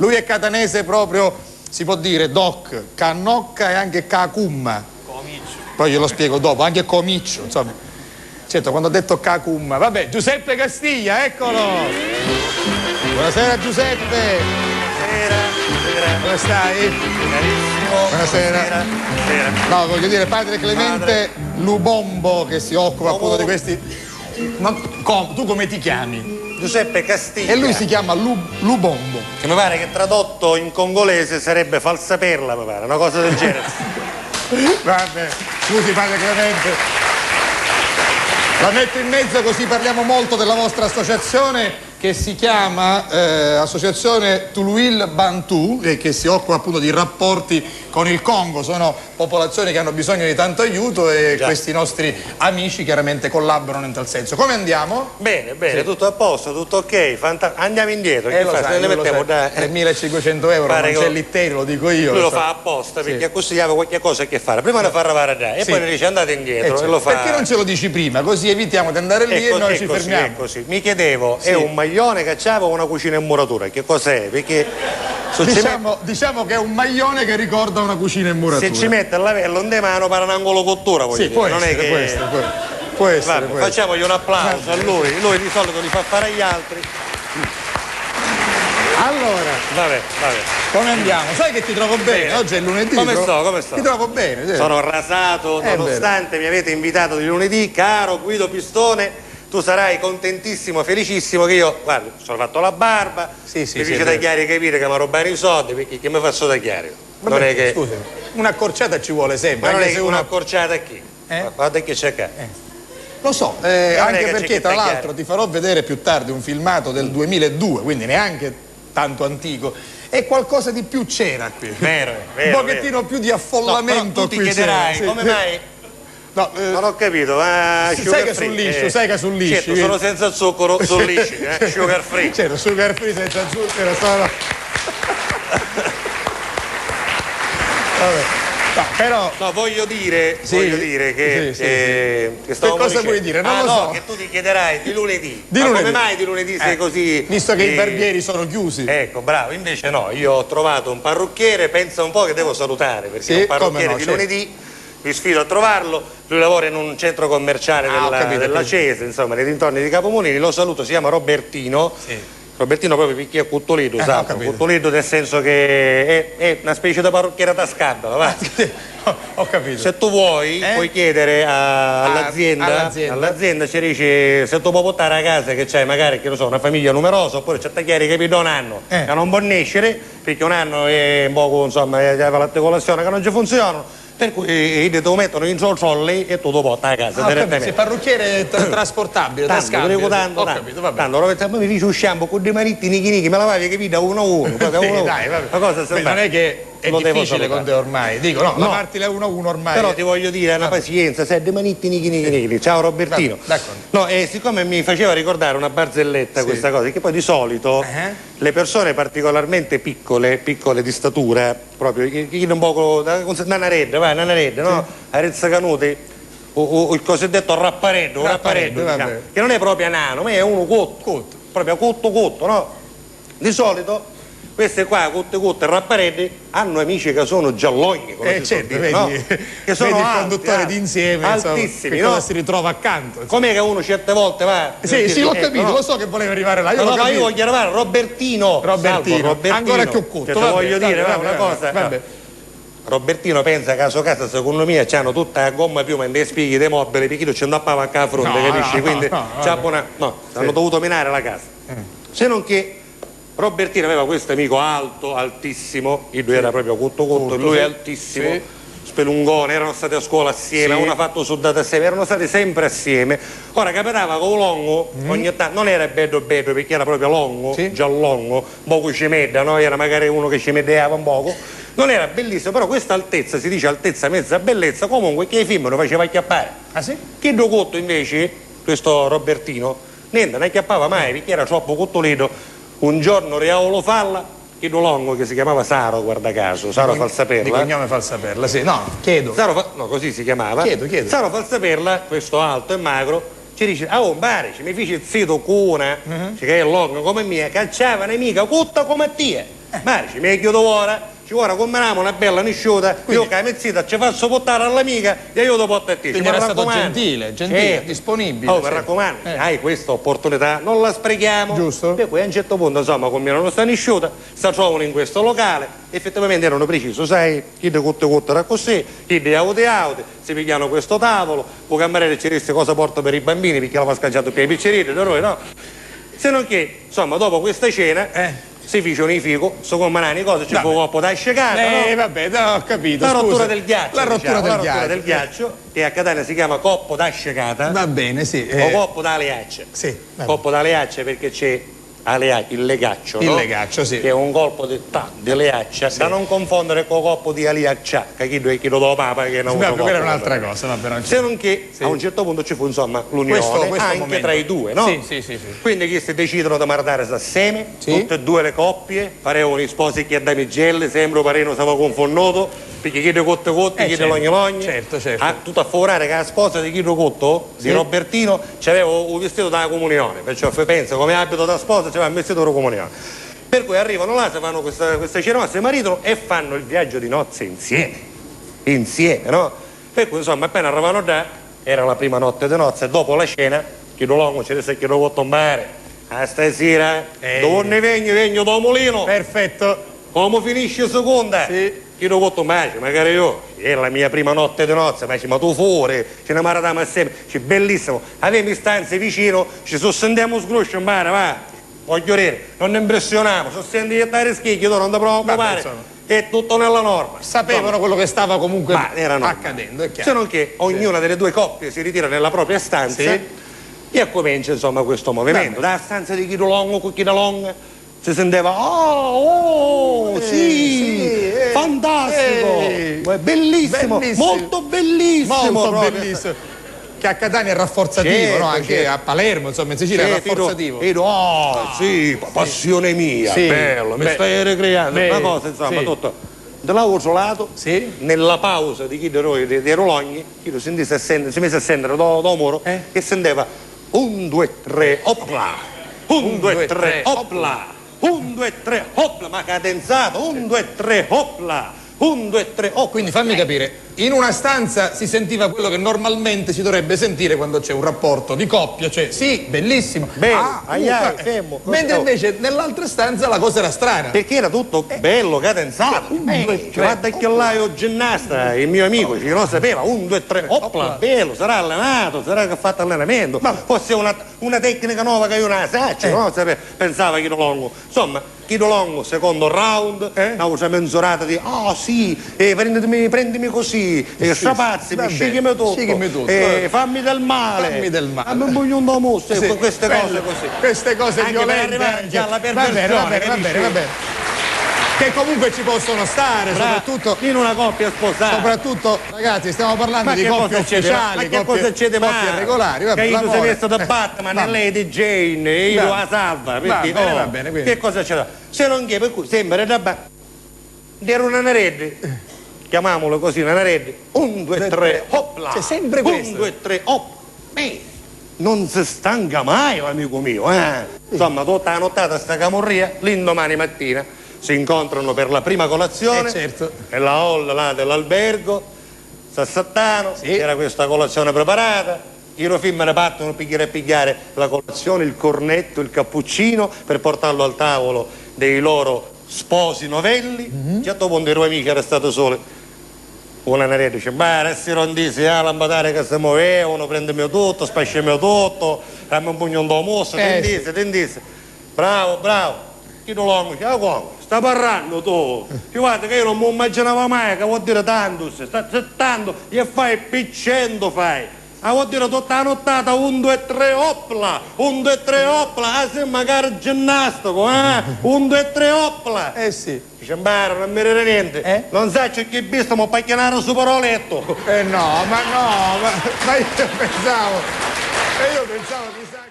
Lui è catanese proprio, si può dire, doc, cannocca e anche cacumma. Comiccio. Poi glielo spiego dopo, anche comiccio, insomma. Certo, quando ho detto cacumma. Vabbè, Giuseppe Castiglia, eccolo! Buonasera Giuseppe! Buonasera. Come stai? Carissimo. Buonasera. Buonasera. No, voglio dire, padre Clemente Lubombo, che si occupa appunto di questi... tu come ti chiami? Giuseppe Castiglia. E lui si chiama Lubombo. Che mi pare che tradotto in congolese sarebbe falsaperla, mi pare, una cosa del genere. Vabbè, scusi padre Clemente. La metto in mezzo così parliamo molto della vostra associazione che si chiama Associazione Tuluil Bantu e che si occupa appunto di rapporti con il Congo. Sono popolazioni che hanno bisogno di tanto aiuto e questi nostri amici chiaramente collaborano in tal senso. Come andiamo? Bene, bene, sì. Tutto a posto, tutto ok, andiamo indietro. Che fa? Se ne mettiamo da 3.500 euro, non c'è l'intero, lo dico io. Lui lo fa apposta perché così aveva qualche cosa che fare. Prima ne fa ravare da e poi ne dice andate indietro e lo fa. Perché non ce lo dici prima? Così evitiamo di andare lì e noi ci fermiamo. È così. Mi chiedevo, è un maglione che c'aveva una cucina in muratura? Che cos'è? Perché diciamo che è un maglione che ricorda una cucina in muratura. Se ci mette il lavello in mano para un angolo cottura, voglio dire. Può non essere, è che può essere. Vabbè, facciamogli un applauso a lui di solito li fa fare agli altri. Allora, vabbè. Come andiamo? Sai che ti trovo bene? Oggi è lunedì. Come sto? Ti trovo bene. Sì. Sono rasato, nonostante mi avete invitato di lunedì, caro Guido Pistone. Tu sarai contentissimo, felicissimo che io, guarda, sono fatto la barba, mi dice tagliare i capire che mi rubare i soldi, perché che mi faccio tagliare? Non è che... Scusa, un'accorciata ci vuole sempre. Ma non anche è se un'accorciata a chi? Guarda che c'è qua. Lo so, anche perché tra l'altro ti farò vedere più tardi un filmato del 2002, quindi neanche tanto antico. E qualcosa di più c'era qui. Vero. Un pochettino più di affollamento. No, tu ti chiederai, come mai? No, non ho capito, ma sai che sul liscio, certo, sono senza zucchero, sono lisci, sugar free. Certo, sugar free senza zucchero sono... Vabbè. No, però... No, voglio dire che stavo che cosa vuoi dire? Non lo so. Che tu ti chiederai di lunedì. Come mai di lunedì sei così... Visto che i barbieri sono chiusi. Ecco, bravo, invece no, io ho trovato un parrucchiere, pensa un po' che devo salutare, perché è un parrucchiere di lunedì. Vi sfido a trovarlo, lui lavora in un centro commerciale della Cese, insomma, nei dintorni di Capomolini, lo saluto, si chiama Robertino. Robertino proprio perché è cuttolito, cuttolito nel senso che è una specie di parrucchiera da scandalo, va? Ho capito. Se tu vuoi, puoi chiedere all'azienda, ci dici se tu puoi portare a casa che c'hai magari, che lo so, una famiglia numerosa, oppure c'è tagliare che da un anno che non può nascere, perché un anno è un poco, insomma, l'articolazione che non ci funzionano. Per cui te lo mettono in trolley e tu lo porti a casa direttamente. Se il parrucchiere è trasportabile, da scambio. Ho capito, vabbè. Tanto, mi dice un shampoo con dei manitti nichi, me la vai che da uno a uno. Dai, vabbè. Una cosa non è che è difficile con te ormai. Dico, no, lavarti uno a uno ormai. Però ti voglio dire, una pazienza, sai, dei manitti nichi. Ciao Robertino. No, siccome mi faceva ricordare una barzelletta questa cosa, che poi di solito le persone particolarmente piccole di statura, proprio, chi un poco, nanaredda, no? Arezza Canuti, o il cosiddetto rappareddo, diciamo, che non è proprio nano, ma è uno cotto, proprio cotto, no? Di solito queste qua, cutte rappareddi, hanno amici che sono giallogni, certo, vedi, no? Che sono vedi il conduttore d'insieme, altissimi, insomma, che si ritrova accanto. Com'è che uno certe volte va? Sì, l'ho capito, lo so che voleva arrivare là. Ma io voglio arrivare a Robertino. Ancora più cotto. Te voglio dire una cosa. Vabbè. Robertino pensa che a sua casa, secondo me, c'hanno tutta la gomma piuma in dei spighi dei mobili, perché non ci andappava anche a fronte, capisci? Quindi hanno dovuto minare la casa. Se non che Robertino aveva questo amico alto, altissimo, lui era proprio cotto, lui è altissimo, spelungone, erano stati a scuola assieme, avevano fatto soldati assieme, erano stati sempre assieme. Ora capitava con Longo, ogni tanto, non era bello perché era proprio longo, giallongo, un poco cimedda, no? Era magari uno che ci medeava un poco. Non era bellissimo, però questa altezza, si dice altezza mezza bellezza, comunque che i film lo faceva acchiappare. Ah sì? Che Cotto invece, questo Robertino, niente, non acchiappava mai perché era troppo cottolito. Un giorno Riaolo Falla, che Longo che si chiamava Saro, guarda caso, Saro Falsaperla. Di cognome Falsaperla, sì, no, chiedo. No, così si chiamava. Chiedo. Saro Falsaperla, questo alto e magro, ci dice, oh, pare, mi fece il zito cuna, che è longo come mia, cacciava un'amica cutta come te. Mare, mi chiedo ora. Ci vuole combiniamo una bella nisciuta, io che mi zita ci faccio portare all'amica e io ti porto a te. Quindi era stato gentile, disponibile. Oh, mi raccomando, hai questa opportunità, non la sprechiamo. Giusto. E poi a un certo punto, insomma, combinano sta nisciuta, si trovano in questo locale, effettivamente erano precisi, sai, chi di cotto era così, chi di auto, si pigliano questo tavolo, il cameriere ci disse cosa porta per i bambini, perché l'aveva scacciato per i picciriti, da noi no. Se non che, insomma, dopo questa cena... si fece unifico, so come nani cose, ci fu un po' da scegare. Vabbè, ho capito. La rottura del ghiaccio. La rottura del ghiaccio, che a Catania si chiama coppo da scegata. Va bene, sì. O coppo da aleaccia. Sì. Coppo da aleaccia perché c'è il legaccio, no? Il legaccio, sì. Che è un colpo di leaccia, da non confondere con coppo di aliaccia, che chi lo do papa che non uso. Quella è un'altra cosa, vabbè. Se non che a un certo punto ci fu insomma l'unione questo anche momento. tra i due, no? Sì. Quindi che si decidono di maritare assieme, tutte e due le coppie, parevano sposi che a damigelle, sembra pareno stava confonduto, perché chi di cotto, chi di logni. Certo. Tutto a favorare che la sposa di Chino Cotto, di Robertino, c'aveva un vestito da comunione, perciò pensa come abito da sposa c'aveva un vestito da comunione. Per cui arrivano là, si fanno questa cerimonia, si maritano e fanno il viaggio di nozze insieme, no? Per cui insomma appena arrivano là, era la prima notte di nozze, e dopo la cena, Chino Longo ci disse che lo vuoi tombare, a stasera, dove ne vengo da mulino, Perfetto. come finisce seconda? Sì. Io lo posso magari io, è la mia prima notte di nozze, ma tu fuori, ce ne maritamo assieme, c'è bellissimo, avevamo stanze vicino, ci sosteniamo sgruscio, va, voglio dire, non ne impressioniamo, sostendi di stare schicchi, non ti preoccupare, è tutto nella norma. Sapevano quello che stava comunque accadendo, è chiaro. Se non che ognuna delle due coppie si ritira nella propria stanza e comincia insomma questo movimento, dalla stanza di Chino Longo con Chino Longa. Si sentiva, sì, fantastico, bellissimo, molto bellissimo. Che a Catania è rafforzativo, no? Anche a Palermo, insomma, in Sicilia è rafforzativo. Passione mia, bello, mi stai ricreando, una cosa, insomma, tutto. Dall'altro lato, nella pausa di chi dei Rologni, chi si mise a sentire da muro e senteva 1, 2, 3, opla, 1, 2, 3, opla. 1, 2, 3, opla, ma cadenzato, 1, 2, 3, opla, 1, 2, 3, opla. Quindi fammi capire, in una stanza si sentiva quello che normalmente si dovrebbe sentire quando c'è un rapporto di coppia, cioè sì, bellissimo, bello, fermo. Mentre invece nell'altra stanza la cosa era strana. Perché era tutto bello, cadenzato. Guarda che là io ginnasta, il mio amico, che non sapeva, 1, 2, 3, opla, bello, sarà allenato, sarà che ha fatto allenamento, forse una tecnica nuova che io non la saccio, no? Pensava Chino Longo. Insomma, Chino Longo, secondo round, una mensurata di, prendimi così, strapazzimi, scighimi tutto, fammi del male, fammi un buglione da musso, queste cose così. Queste cose anche violente. Per arrivare già alla perversione. Va bene. Che comunque ci possono stare, soprattutto in una coppia sposata. Soprattutto, ragazzi, stiamo parlando di coppie ufficiali, ma che cosa c'è coppie regolari. Che io sei messo da Batman e lei di Jane, e io la salva. Va bene, che cosa c'è da? Se non che, per cui sembra da era una narede. Chiamiamolo così, una narede. 1, 2, 3, hopla. C'è sempre questo. 1, 2, 3, hop. Non si stanca mai l'amico mio, Insomma, tutta la nottata sta camorria, l'indomani mattina si incontrano per la prima colazione nella hall là dell'albergo, s'assattano, c'era questa colazione preparata, i film ne partono a pigliare la colazione, il cornetto, il cappuccino per portarlo al tavolo dei loro sposi novelli. A un certo punto i due amici erano stati soli. Una naretta dice, resti rondisi, la lampadare che si muovevano, prendemi tutto, spasciami tutto, dammi un pugno da mossa, tendisi. Bravo. Chino Longo, ciao, sta parlando tu. Guarda che io non mi immaginavo mai che vuol dire tanto, tanto, e fai piccendo fai. Vuol dire tutta la nottata, 1, 2, 3, opla, 1, 2, 3, opla, sembra magari ginnastica, 1, 2, 3, opla. Sì. Dice, non mi rende niente. Non sai che visto, ma pacchianare su paroletto. Ma io pensavo, chissà